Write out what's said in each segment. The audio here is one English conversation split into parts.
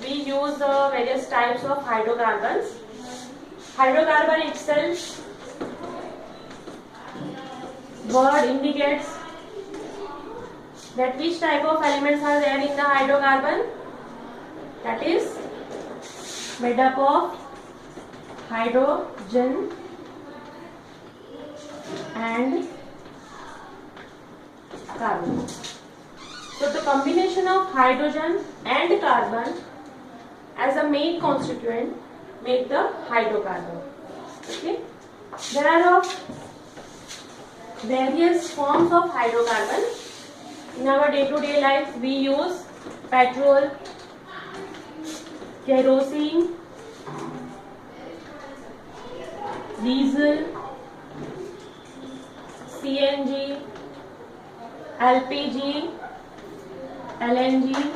we use various types of hydrocarbons. Hydrocarbon itself, word indicates that which type of elements are there in the hydrocarbon. That is made up of hydrogen and carbon. So the combination of hydrogen and carbon as a main constituent make the hydrocarbon. Okay. There are various forms of hydrocarbon. In our day-to-day life we use petrol, kerosene, diesel, CNG, LPG, LNG,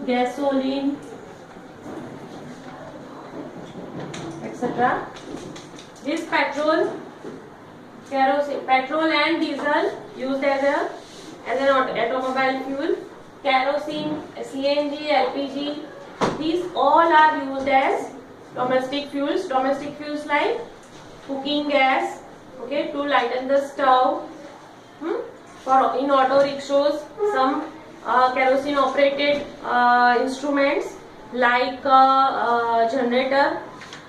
gasoline, etc. This petrol, kerosene, petrol and diesel used as an automobile fuel. Kerosene, CNG, LPG, these all are used as domestic fuels. Domestic fuels like cooking gas, okay, to lighten the stove. For in auto rickshaws, some kerosene operated instruments like generator,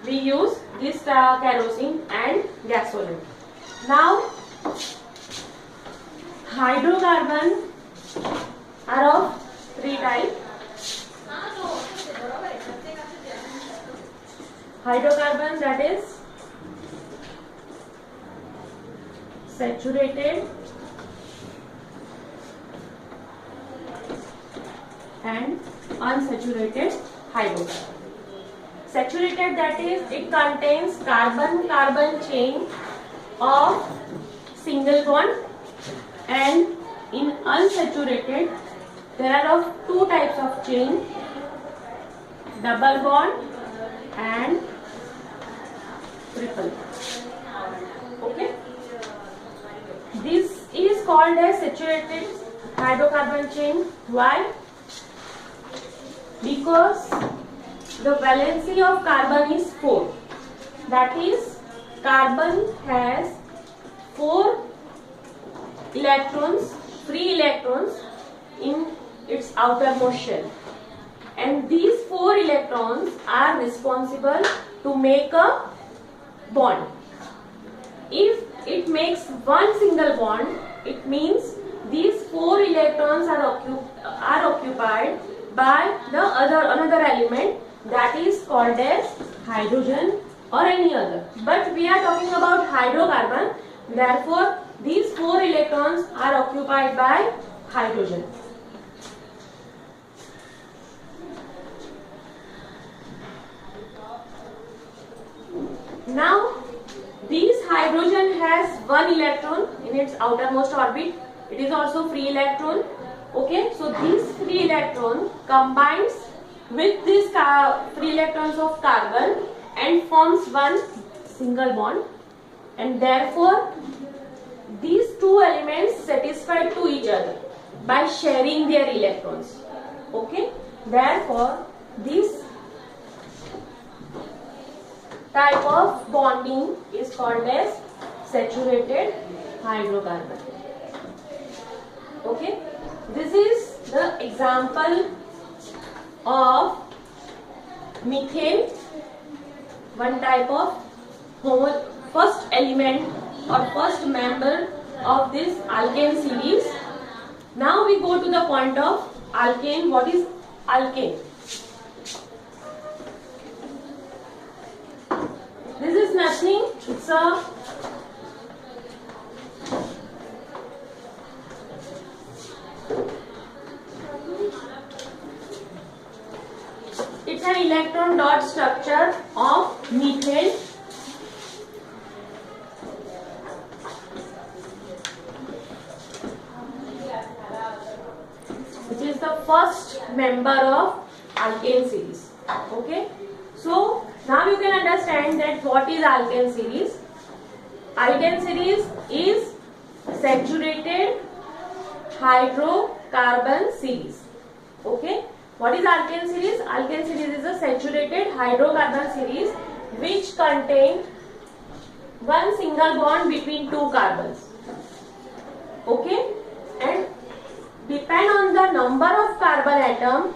we use this kerosene and gasoline. Now hydrocarbon are of three types. Hydrocarbon, that is saturated and unsaturated hydrocarbon. Saturated, that is, it contains carbon-carbon chain of single bond, and in unsaturated there are of two types of chain, double bond and triple. Okay, this is called as saturated hydrocarbon chain. Why? Because the valency of carbon is 4. That is, carbon has 4 electrons, free electrons in its outermost shell, and these 4 electrons are responsible to make a bond. If it makes one single bond, it means these 4 electrons are occupied by the another element, that is called as hydrogen or any other. But we are talking about hydrocarbon, therefore these 4 electrons are occupied by hydrogen. Now this hydrogen has one electron in its outermost orbit. It is also free electron. Okay, so this free electron combines with these free electrons of carbon and forms one single bond, and therefore these two elements satisfy to each other by sharing their electrons. Okay, therefore this type of bonding is called as saturated hydrocarbon. Okay, this is the example of methane, one type of first element or first member of this alkane series. Now we go to the point of alkane. What is alkane? This is nothing, it's an electron dot structure of methane. Which is the first member of alkane series. Okay, so now you can understand that what is alkane series. Alkane series is saturated hydrocarbon series. Okay, What is alkane series? Alkane series is a saturated hydrocarbon series which contain one single bond between two carbons. Okay, and depend on the number of carbon atom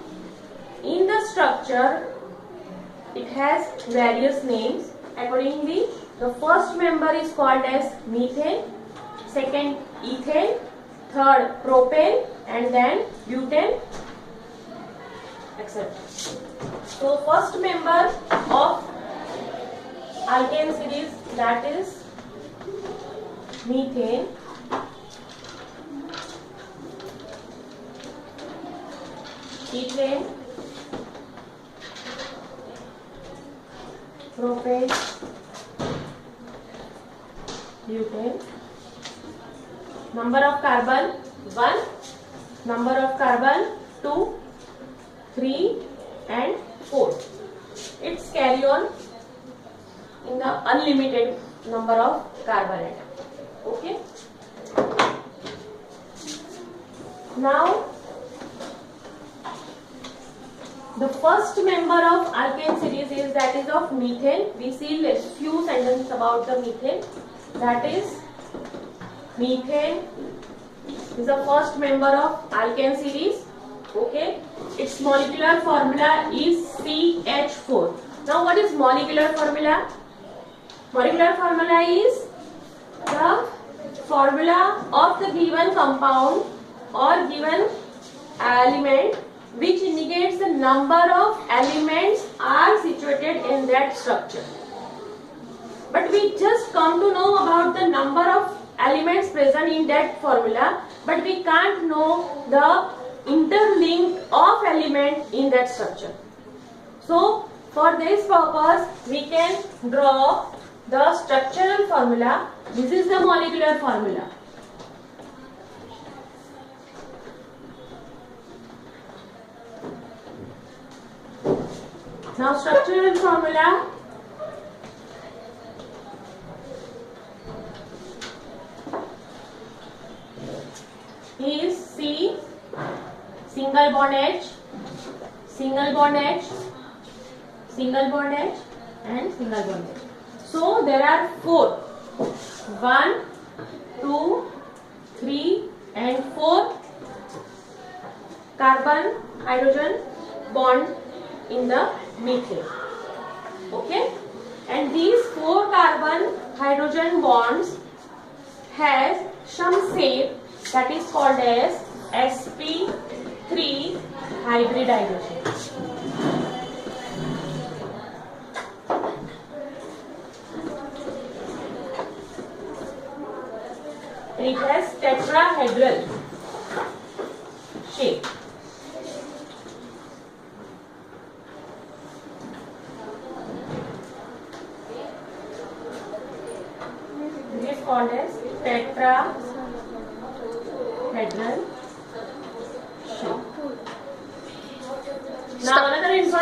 in the structure, it has various names. Accordingly, the first member is called as methane, second ethane, third propane, and then butane, etc. So first member of alkane series, that is methane. Ethane, propane, butane. Number of carbon 1, number of carbon 2, 3 and 4. It's carry on in the unlimited number of carbon atom. Okay. Now the first member of alkane series is that is of methane. We see a few sentences about the methane. That is methane is the first member of alkane series. Okay, its molecular formula is CH4. Now what is molecular formula? Molecular formula is the formula of the given compound or given element which indicates the number of elements are situated in that structure. But we just come to know about the number of elements present in that formula, but we can't know the interlink of element in that structure. So for this purpose we can draw the structural formula. This is the molecular formula. Now structural formula is C, single bond H, single bond H, single bond H and single bond H. So there are 4. 1, 2, 3 and 4 carbon hydrogen bond in the methane. Okay, and these 4 carbon hydrogen bonds has some shape that is called as sp3 hybridization. It has tetrahedral shape. It is called as tetrahedral shape. Now another information.